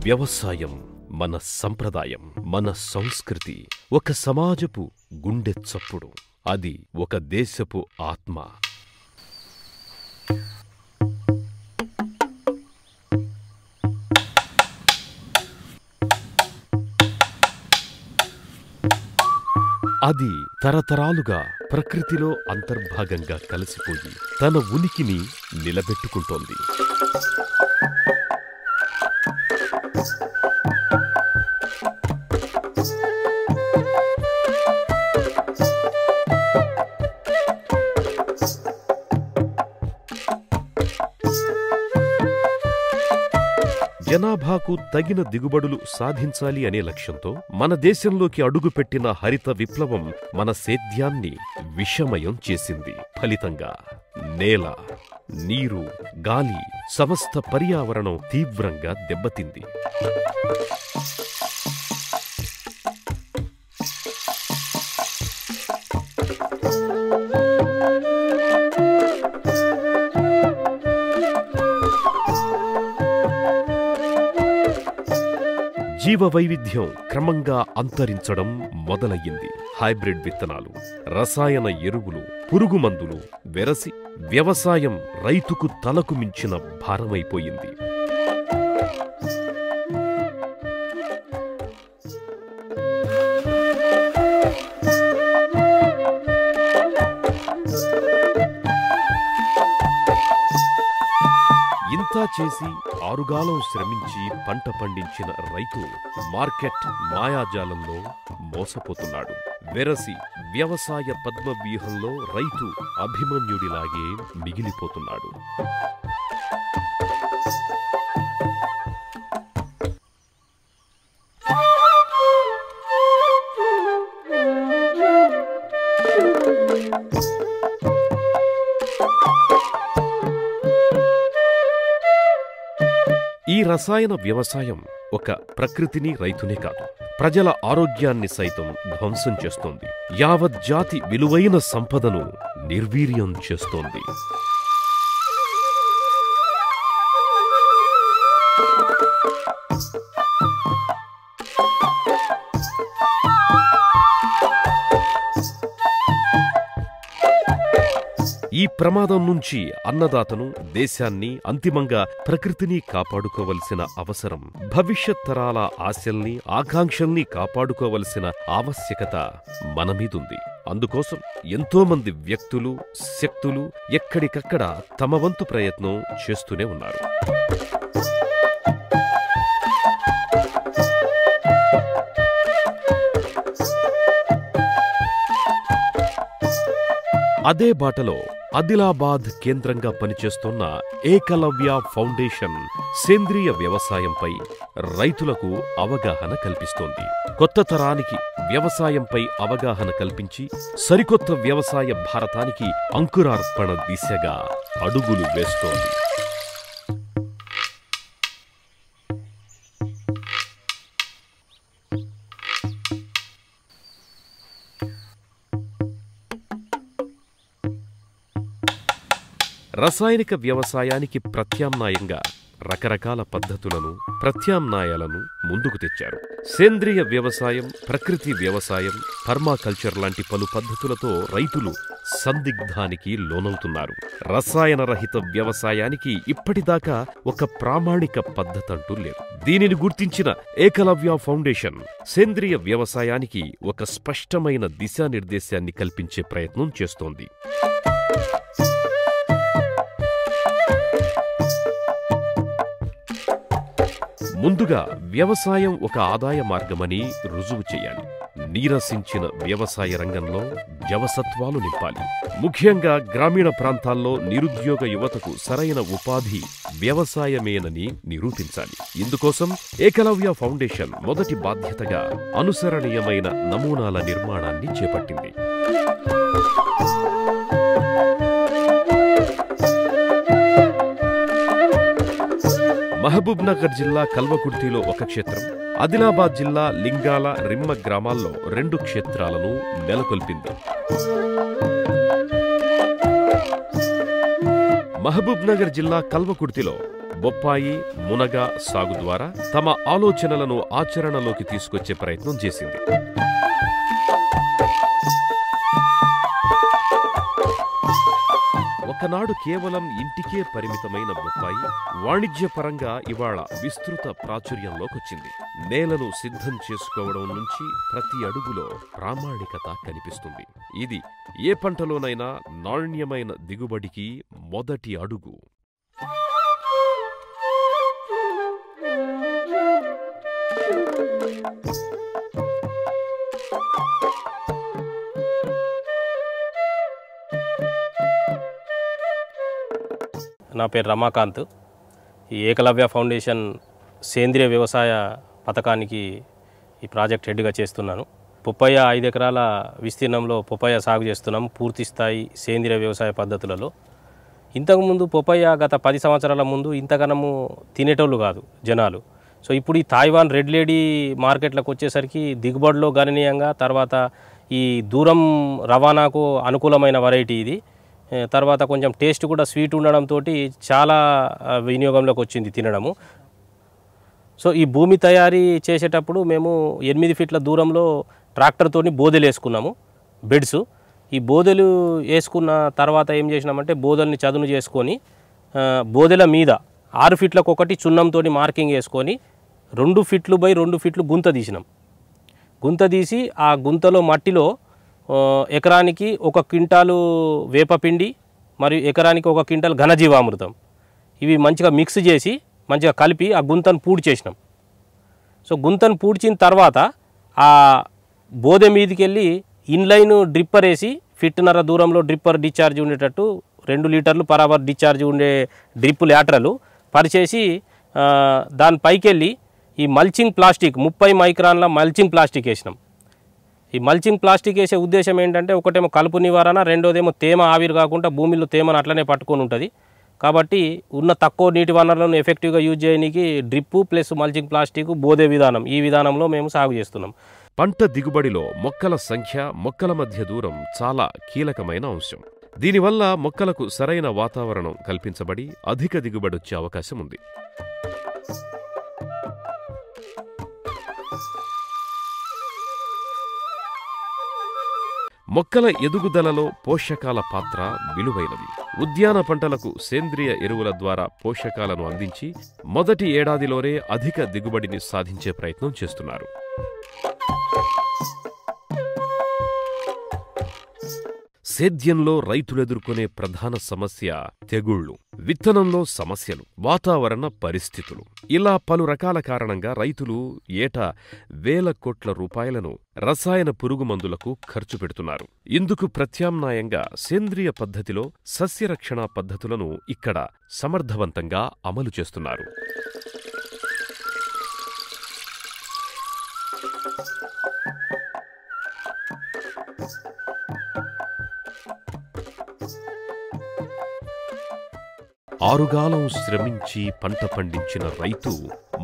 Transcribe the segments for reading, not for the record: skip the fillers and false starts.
వ్యవసాయం మన సంప్రదాయం, మన సంస్కృతి, ఒక సమాజపు గుండె చప్పుడు. అది ఒక దేశపు ఆత్మ. అది తరతరాలుగా ప్రకృతిలో అంతర్భాగంగా కలిసిపోయి తన ఉనికిని నిలబెట్టుకుంటోంది. జనాభాకు తగిన దిగుబడులు సాధించాలి అనే లక్ష్యంతో మన దేశంలోకి అడుగుపెట్టిన హరిత విప్లవం మన సేద్యాన్ని విషమయం చేసింది. ఫలితంగా నేల, నీరు, గాలి, సమస్త పర్యావరణం తీవ్రంగా దెబ్బతింది. జీవ వైవిధ్యం క్రమంగా అంతరించడం మొదలయ్యింది. హైబ్రిడ్ విత్తనాలు, రసాయన ఎరువులు, పురుగుమందులు వెరసి వ్యవసాయం రైతుకు తలకు మించిన భారమైపోయింది. ఇంతా చేసి ఆరుగాలం శ్రమించి పంట పండించిన రైతు మార్కెట్ మాయాజాలంలో మోసపోతున్నాడు. వెరసి వ్యవసాయ పద్మవ్యూహంలో రైతు అభిమన్యుడిలాగే మిగిలిపోతున్నాడు. ఈ రసాయన వ్యవసాయం ఒక ప్రకృతిని, రైతునే కాదు, ప్రజల ఆరోగ్యాన్ని సైతం ధ్వంసం చేస్తోంది. యావత్ జాతి విలువైన సంపదను నిర్వీర్యం చేస్తోంది. ఈ ప్రమాదం నుంచి అన్నదాతను, దేశాన్ని, అంతిమంగా ప్రకృతిని కాపాడుకోవలసిన అవసరం, భవిష్యత్ తరాల ఆశల్ని, ఆకాంక్షల్ని కాపాడుకోవలసిన ఆవశ్యకత మనమీదుంది. అందుకోసం ఎంతోమంది వ్యక్తులు, శక్తులు ఎక్కడికక్కడ తమ వంతు ప్రయత్నం చేస్తూనే ఉన్నారు. అదే బాటలో ఆదిలాబాద్ కేంద్రంగా పనిచేస్తున్న ఏకలవ్య ఫౌండేషన్ సేంద్రియ వ్యవసాయంపై రైతులకు అవగాహన కల్పిస్తోంది. కొత్త తరానికి వ్యవసాయంపై అవగాహన కల్పించి సరికొత్త వ్యవసాయ భారతానికి అంకురార్పణ దిశగా అడుగులు వేస్తోంది. రసాయనిక వ్యవసాయానికి ప్రత్యామ్నాయంగా రకరకాల పద్ధతులను, ప్రత్యామ్నాయాలను ముందుకు తెచ్చారు. సేంద్రియ వ్యవసాయం, ప్రకృతి వ్యవసాయం, పర్మాకల్చర్ లాంటి పలు పద్ధతులతో రైతులు సందిగ్ధానికి లోనవుతున్నారు. రసాయన రహిత వ్యవసాయానికి ఇప్పటిదాకా ఒక ప్రామాణిక పద్ధతంటూ లేదు. దీనిని గుర్తించిన ఏకలవ్య ఫౌండేషన్ సేంద్రియ వ్యవసాయానికి ఒక స్పష్టమైన దిశానిర్దేశాన్ని కల్పించే ప్రయత్నం చేస్తోంది. ముందుగా వ్యవసాయం ఒక ఆదాయ మార్గమని రుజువు చేయాలి. నీరసించిన వ్యవసాయ రంగంలో జవసత్వాలు నింపాలి. ముఖ్యంగా గ్రామీణ ప్రాంతాల్లో నిరుద్యోగ యువతకు సరైన ఉపాధి వ్యవసాయమేనని నిరూపించాలి. ఇందుకోసం ఏకలవ్య ఫౌండేషన్ మొదటి బాధ్యతగా అనుసరణీయమైన నమూనాల నిర్మాణాన్ని చేపట్టింది. మహబూబ్ నగర్ జిల్లా కల్వకుర్తిలో ఒక క్షేత్రం, ఆదిలాబాద్ జిల్లా లింగాల, రిమ్మ గ్రామాల్లో 2 క్షేత్రాలను నెలకొల్పింది. మహబూబ్ నగర్ జిల్లా కల్వకుర్తిలో బొప్పాయి, మునగ సాగు ద్వారా తమ ఆలోచనలను ఆచరణలోకి తీసుకొచ్చే ప్రయత్నం చేసింది. ఒకనాడు కేవలం ఇంటికే పరిమితమైన బొప్పాయి వాణిజ్యపరంగా ఇవాళ విస్తృత ప్రాచుర్యంలోకొచ్చింది. నేలను సిద్ధం చేసుకోవడం నుంచి ప్రతి అడుగులో ప్రామాణికత కనిపిస్తుంది. ఇది ఏ పంటలోనైనా నాణ్యమైన దిగుబడికి మొదటి అడుగు. నా పేరు రమాకాంత్. ఈ ఏకలవ్య ఫౌండేషన్ సేంద్రియ వ్యవసాయ పథకానికి ఈ ప్రాజెక్ట్ హెడ్గా చేస్తున్నాను. పొప్పయ్య 5 ఎకరాల విస్తీర్ణంలో పొప్పయ్య సాగు చేస్తున్నాం పూర్తి స్థాయి సేంద్రియ వ్యవసాయ పద్ధతులలో. ఇంతకుముందు పొప్పయ్య గత 10 సంవత్సరాల ముందు ఇంతకనము తినేటోళ్ళు కాదు జనాలు. సో ఇప్పుడు ఈ తాయివాన్ రెడ్ లేడీ మార్కెట్లకు వచ్చేసరికి దిగుబడిలో గణనీయంగా, తర్వాత ఈ దూరం రవాణాకు అనుకూలమైన వెరైటీ ఇది. తర్వాత కొంచెం టేస్ట్ కూడా స్వీట్ ఉండడంతో చాలా వినియోగంలోకి వచ్చింది తినడము. సో ఈ భూమి తయారీ చేసేటప్పుడు మేము 8 ఫీట్ల దూరంలో ట్రాక్టర్తో బోదెలు వేసుకున్నాము, బెడ్స్. ఈ బోదెలు వేసుకున్న తర్వాత ఏం చేసినామంటే బోదెల్ని చదును చేసుకొని బోదెల మీద 6 ఫీట్లకు ఒకటి చున్నంతో మార్కింగ్ వేసుకొని 2 ఫీట్లు బై 2 ఫీట్లు గుంత తీసినాం. గుంత తీసి ఆ గుంతలో మట్టిలో ఎకరానికి 1 క్వింటాలు వేపపిండి మరియు ఎకరానికి 1 క్వింటాల్ ఘనజీవామృతం ఇవి మంచిగా మిక్స్ చేసి మంచిగా కలిపి ఆ గుంతను పూడ్చేసినాం. సో గుంతను పూడ్చిన తర్వాత ఆ బోదె మీదకి వెళ్ళి ఇన్లైన్ డ్రిప్పర్ వేసి ఫిట్నర దూరంలో డ్రిప్పర్ డిశ్చార్జ్ ఉండేటట్టు 2 లీటర్లు పర్ అవర్ డిశ్చార్జ్ ఉండే డ్రిప్ ల్యాటరలు పరిచేసి దాని పైకి వెళ్ళి ఈ మల్చింగ్ ప్లాస్టిక్ 30 మైక్రాన్ల మల్చింగ్ ప్లాస్టిక్ వేసినాం. ఈ మల్చింగ్ ప్లాస్టిక్ వేసే ఉద్దేశం ఏంటంటే ఒకటేమో కలుపు నివారణ, రెండోదేమో తేమ ఆవిరి కాకుండా భూమిలో తేమను అట్లనే పట్టుకొని ఉంటుంది. కాబట్టి ఉన్న తక్కువ నీటి వనరులను ఎఫెక్టివ్గా యూజ్ చేయడానికి డ్రిప్పు ప్లస్ మల్చింగ్ ప్లాస్టిక్ బోదే విధానం, ఈ విధానంలో మేము సాగు చేస్తున్నాం. పంట దిగుబడిలో మొక్కల సంఖ్య, మొక్కల మధ్య దూరం చాలా కీలకమైన అంశం. దీనివల్ల మొక్కలకు సరైన వాతావరణం కల్పించబడి అధిక దిగుబడొచ్చే అవకాశం ఉంది. మొక్కల ఎదుగుదలలో పోషకాల పాత్ర విలువైనది. ఉద్యాన పంటలకు సేంద్రియ ఎరువుల ద్వారా పోషకాలను అందించి మొదటి ఏడాదిలోనే అధిక దిగుబడిని సాధించే ప్రయత్నం చేస్తున్నారు. సేద్యంలో రైతులెదుర్కొనే ప్రధాన సమస్య తెగుళ్లు, విత్తనంలో సమస్యలు, వాతావరణ పరిస్థితులు. ఇలా పలు రకాల కారణంగా రైతులు ఏటా వేల కోట్ల రూపాయలను రసాయన పురుగుమందులకు ఖర్చు పెడుతున్నారు. ఇందుకు ప్రత్యామ్నాయంగా సేంద్రియ పద్ధతిలో సస్యరక్షణ పద్ధతులను ఇక్కడ సమర్థవంతంగా అమలు చేస్తున్నారు. ఆరుగాలం శ్రమించి పంట పండించిన రైతు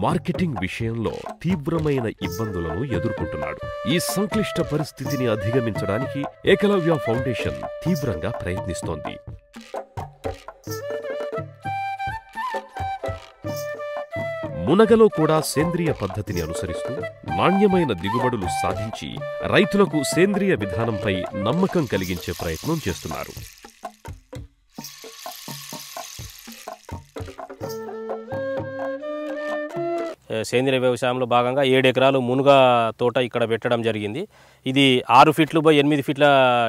మార్కెటింగ్ విషయంలో తీవ్రమైన ఇబ్బందులను ఎదుర్కొంటున్నాడు. ఈ సంక్లిష్ట పరిస్థితిని అధిగమించడానికి ఏకలవ్య ఫౌండేషన్ తీవ్రంగా ప్రయత్నిస్తోంది. మునగలో కూడా సేంద్రియ పద్ధతిని అనుసరిస్తూ నాణ్యమైన దిగుబడులు సాధించి రైతులకు సేంద్రియ విధానంపై నమ్మకం కలిగించే ప్రయత్నం చేస్తున్నారు. సేంద్రియ వ్యవసాయంలో భాగంగా 7 ఎకరాలు మునుగ తోట ఇక్కడ పెట్టడం జరిగింది. ఇది 6 ఫీట్లు బై 8 ఫీట్ల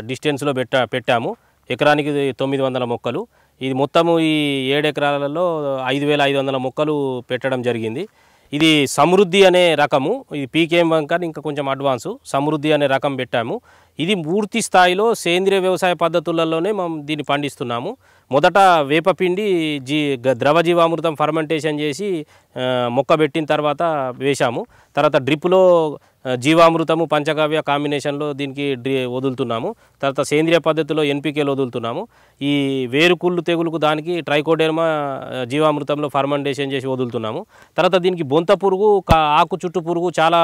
డిస్టెన్స్లో పెట్టాము. ఎకరానికి 900 మొక్కలు. ఇది మొత్తము ఈ 7 ఎకరాలలో 5500 మొక్కలు పెట్టడం జరిగింది. ఇది సమృద్ధి అనే రకము, ఇది పీకేఎం కానీ ఇంకా కొంచెం అడ్వాన్సు. సమృద్ధి అనే రకం పెట్టాము. ఇది పూర్తి స్థాయిలో సేంద్రియ వ్యవసాయ పద్ధతులలోనే మనం దీన్ని పండిస్తున్నాము. మొదట వేపపిండి ద్రవ జీవామృతం ఫర్మెంటేషన్ చేసి మొక్క పెట్టిన తర్వాత వేశాము. తర్వాత డ్రిప్లో జీవామృతము పంచగవ్య కాంబినేషన్లో దీనికి వదులుతున్నాము. తర్వాత సేంద్రియ పద్ధతిలో ఎన్పికేలు వదులుతున్నాము. ఈ వేరుకుళ్ళు తెగులుకు దానికి ట్రైకోడెర్మా జీవామృతంలో ఫర్మెంటేషన్ చేసి వదులుతున్నాము. తర్వాత దీనికి బొంత పురుగు, ఆకు చుట్టు పురుగు చాలా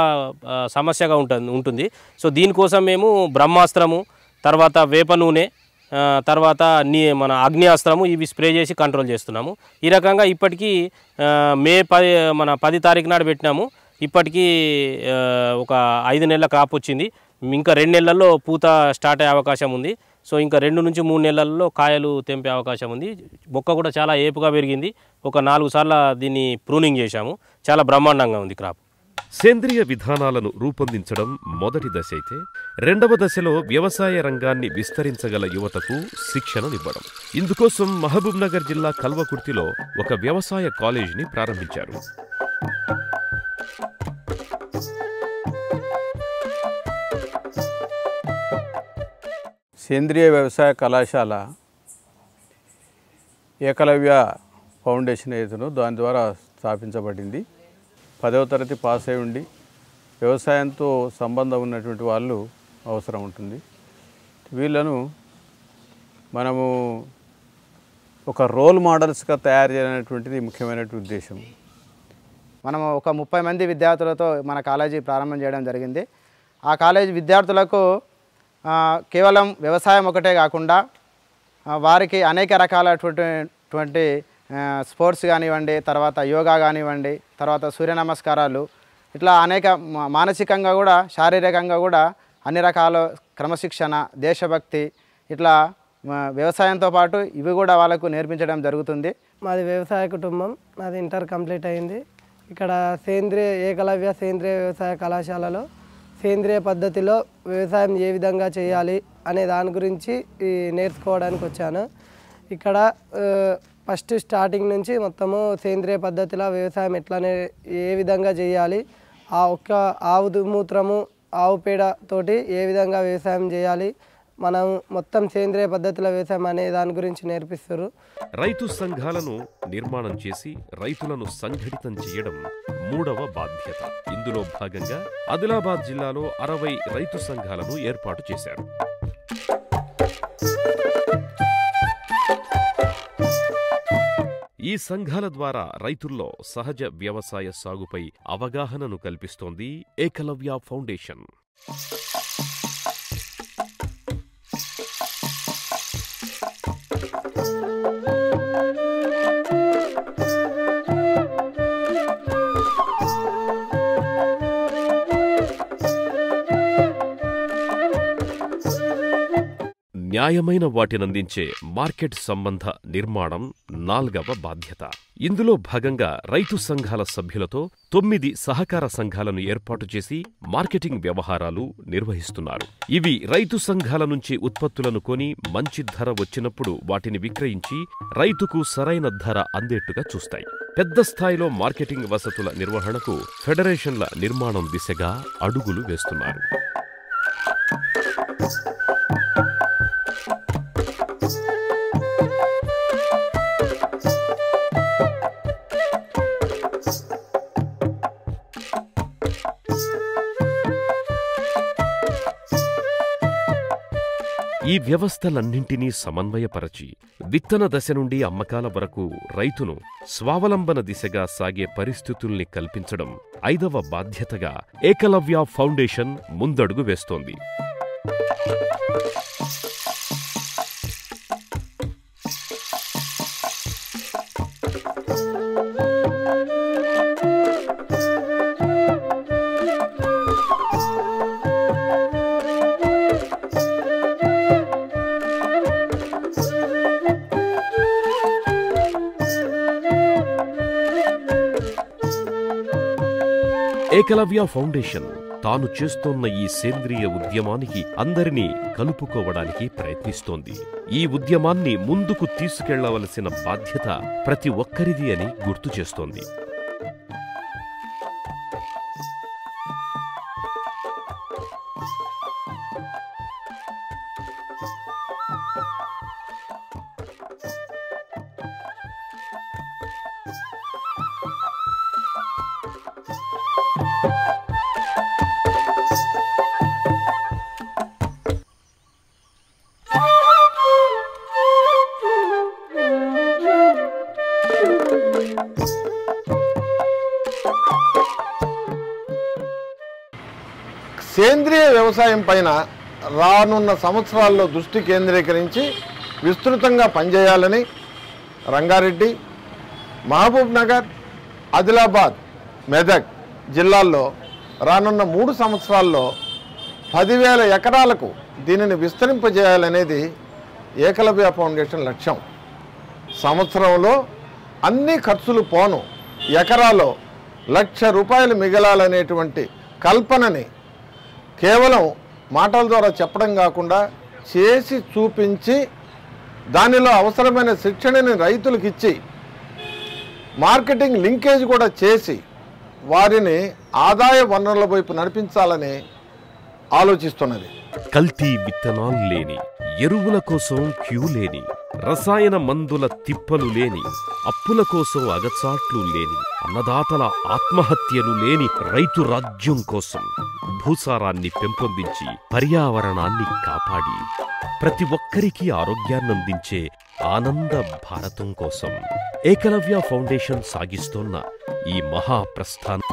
సమస్యగా ఉంటుంది. సో దీనికోసం మేము బ్రహ్మాస్త్రము, తర్వాత వేప నూనె, తర్వాత మన అగ్నియాస్త్రము ఇవి స్ప్రే చేసి కంట్రోల్ చేస్తున్నాము. ఈ రకంగా ఇప్పటికీ మే 10 తారీఖు నాడు పెట్టినాము. ఇప్పటికీ ఒక 5 నెలల క్రాప్ వచ్చింది. ఇంకా 2 నెలల్లో పూత స్టార్ట్ అయ్యే అవకాశం ఉంది. సో ఇంకా 2 నుంచి 3 నెలల్లో కాయలు తెంపే అవకాశం ఉంది. మొక్క కూడా చాలా ఏపుగా పెరిగింది. ఒక 4 సార్లు దీన్ని ప్రూనింగ్ చేశాము. చాలా బ్రహ్మాండంగా ఉంది క్రాప్. సేంద్రియ విధానాలను రూపొందించడం మొదటి దశ అయితే, రెండవ దశలో వ్యవసాయ రంగాన్ని విస్తరించగల యువతకు శిక్షణనివ్వడం. ఇందుకోసం మహబూబ్ నగర్ జిల్లా కల్వకుర్తిలో ఒక వ్యవసాయ కాలేజీని ప్రారంభించారు. సేంద్రియ వ్యవసాయ కళాశాల ఏకలవ్య ఫౌండేషన్ ఏదైతుందో దాని ద్వారా స్థాపించబడింది. 10వ తరగతి పాస్ అయి ఉండి వ్యవసాయంతో సంబంధం ఉన్నటువంటి వాళ్ళు అవసరం ఉంటుంది. వీళ్ళను మనము ఒక రోల్ మోడల్స్గా తయారు చేయనటువంటిది ముఖ్యమైనటువంటి ఉద్దేశం. మనము ఒక 30 మంది విద్యార్థులతో మన కాలేజీ ప్రారంభం చేయడం జరిగింది. ఆ కాలేజీ విద్యార్థులకు కేవలం వ్యవసాయం ఒకటే కాకుండా వారికి అనేక రకాలైనటువంటి స్పోర్ట్స్ కానివ్వండి, తర్వాత యోగా కానివ్వండి, తర్వాత సూర్య నమస్కారాలు, ఇట్లా అనేక మానసికంగా కూడా శారీరకంగా కూడా అన్ని రకాల క్రమశిక్షణ, దేశభక్తి, ఇట్లా వ్యవసాయంతో పాటు ఇవి కూడా వాళ్ళకు నేర్పించడం జరుగుతుంది. మాది వ్యవసాయ కుటుంబం. నాది ఇంటర్ కంప్లీట్ అయింది. ఇక్కడ ఏకలవ్య సేంద్రియ వ్యవసాయ కళాశాలలో సేంద్రియ పద్ధతిలో వ్యవసాయం ఏ విధంగా చేయాలి అనే దాని గురించి నేర్చుకోవడానికి వచ్చాను. ఇక్కడ ఫస్ట్ స్టార్టింగ్ నుంచి మొత్తము సేంద్రియ పద్ధతిలో వ్యవసాయం ఏ విధంగా చేయాలి, ఆ ఒక్క ఆవు మూత్రము, ఆవు పేడ తోటి ఏ విధంగా వ్యవసాయం చేయాలి, మనం మొత్తం సేంద్రియ పద్ధతిలో వ్యవసాయం అనే దాని గురించి నేర్పిస్తారు. రైతు సంఘాలను నిర్మాణం చేసి రైతులను సంఘటితం చేయడం మూడవ బాధ్యత. ఇందులో భాగంగా ఆదిలాబాద్ జిల్లాలో 60 రైతు సంఘాలను ఏర్పాటు చేశారు. ఈ సంఘాల ద్వారా రైతుల్లో సహజ వ్యవసాయ సాగుపై అవగాహనను కల్పిస్తోంది ఏకలవ్య ఫౌండేషన్. న్యాయమైన వాటినందించే మార్కెట్ సంబంధ నిర్మాణం 4వ బాధ్యత. ఇందులో భాగంగా రైతు సంఘాల సభ్యులతో 9 సహకార సంఘాలను ఏర్పాటు చేసి మార్కెటింగ్ వ్యవహారాలు నిర్వహిస్తున్నారు. ఇవి రైతు సంఘాల నుంచి ఉత్పత్తులను కొని మంచి ధర వచ్చినప్పుడు వాటిని విక్రయించి రైతుకు సరైన ధర అందేట్టుగా చూస్తాయి. పెద్ద స్థాయిలో మార్కెటింగ్ వసతుల నిర్వహణకు ఫెడరేషన్ల నిర్మాణం దిశగా అడుగులు వేస్తున్నారు. ఈ వ్యవస్థలన్నింటినీ సమన్వయపరచి విత్తన దశ నుండి అమ్మకాల వరకు రైతును స్వావలంబన దిశగా సాగే పరిస్థితుల్ని కల్పించడం 5వ బాధ్యతగా ఏకలవ్య ఫౌండేషన్ ముందడుగు వేస్తోంది. ఏకలవ్య ఫౌండేషన్ తాను చేస్తోన్న ఈ సేంద్రియ ఉద్యమానికి అందరినీ కలుపుకోవడానికి ప్రయత్నిస్తోంది. ఈ ఉద్యమాన్ని ముందుకు తీసుకెళ్లవలసిన బాధ్యత ప్రతి ఒక్కరిది అని గుర్తు చేస్తోంది. సేంద్రియ వ్యవసాయం పైన రానున్న సంవత్సరాల్లో దృష్టి కేంద్రీకరించి విస్తృతంగా పనిచేయాలని రంగారెడ్డి, మహబూబ్ నగర్, ఆదిలాబాద్, మెదక్ జిల్లాల్లో రానున్న 3 సంవత్సరాల్లో 10,000 ఎకరాలకు దీనిని విస్తరింపజేయాలనేది ఏకలవ్య ఫౌండేషన్ లక్ష్యం. సంవత్సరంలో అన్ని ఖర్చులు పోను ఎకరాలో ₹1,00,000 మిగలాలనేటువంటి కల్పనని కేవలం మాటల ద్వారా చెప్పడం కాకుండా చేసి చూపించి దానిలో అవసరమైన శిక్షణని రైతులకు ఇచ్చి మార్కెటింగ్ లింకేజ్ కూడా చేసి వారిని ఆదాయ వనరుల వైపు నడిపించాలని ఆలోచిస్తున్నది. కల్తీ విత్తనాలు లేని, ఎరువుల కోసం క్యూ లేని, రసాయన మందుల తిప్పలు లేని, అప్పుల కోసం అగచాట్లు లేని, అన్నదాతల ఆత్మహత్యలు లేని రైతు రాజ్యం కోసం భూసారాన్ని పెంపొందించి పర్యావరణాన్ని కాపాడి ప్రతి ఒక్కరికి ఆరోగ్యాన్నందించే ఆనంద భారతం కోసం ఏకలవ్య ఫౌండేషన్ సాగిస్తోన్న ఈ మహాప్రస్థానం